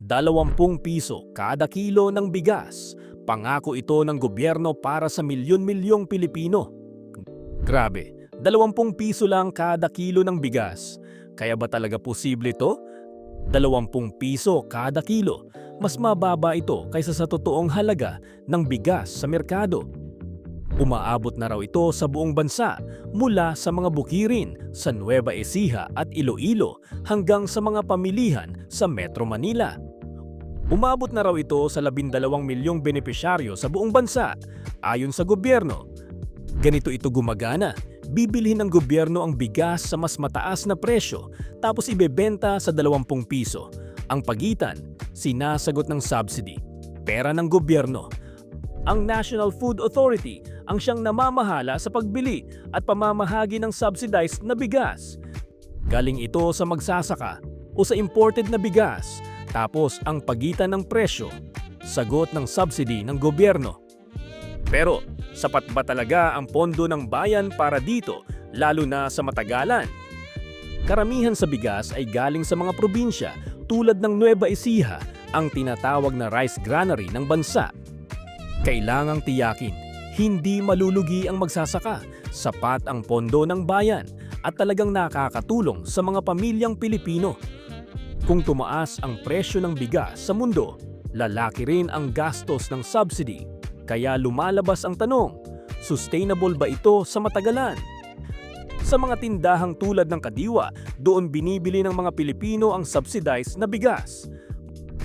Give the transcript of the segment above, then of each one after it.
20 piso kada kilo ng bigas. Pangako ito ng gobyerno para sa milyon-milyong Pilipino. Grabe, 20 piso lang kada kilo ng bigas. Kaya ba talaga posible ito? 20 piso kada kilo. Mas mababa ito kaysa sa totoong halaga ng bigas sa merkado. Umaabot na raw ito sa buong bansa mula sa mga bukirin sa Nueva Ecija at Iloilo hanggang sa mga pamilihan sa Metro Manila. Umabot na raw ito sa 12 milyong benepisyaryo sa buong bansa. Ayon sa gobyerno, ganito ito gumagana. Bibilhin ng gobyerno ang bigas sa mas mataas na presyo tapos ibebenta sa 20 piso. Ang pagitan, sinasagot ng subsidy, pera ng gobyerno. Ang National Food Authority ang siyang namamahala sa pagbili at pamamahagi ng subsidized na bigas. Galing ito sa magsasaka o sa imported na bigas. Tapos ang pagitan ng presyo, sagot ng subsidy ng gobyerno. Pero sapat ba talaga ang pondo ng bayan para dito, lalo na sa matagalan? Karamihan sa bigas ay galing sa mga probinsya tulad ng Nueva Ecija, ang tinatawag na rice granary ng bansa. Kailangang tiyakin, hindi malulugi ang magsasaka, sapat ang pondo ng bayan at talagang nakakatulong sa mga pamilyang Pilipino. Kung tumaas ang presyo ng bigas sa mundo, lalaki rin ang gastos ng subsidy. Kaya lumalabas ang tanong, sustainable ba ito sa matagalan? Sa mga tindahang tulad ng Kadiwa, doon binibili ng mga Pilipino ang subsidized na bigas.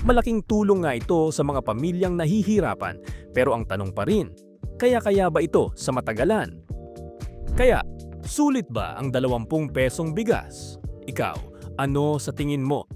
Malaking tulong nga ito sa mga pamilyang nahihirapan, pero ang tanong pa rin, kaya ba ito sa matagalan? Kaya, sulit ba ang 20 pesong bigas? Ikaw, ano sa tingin mo?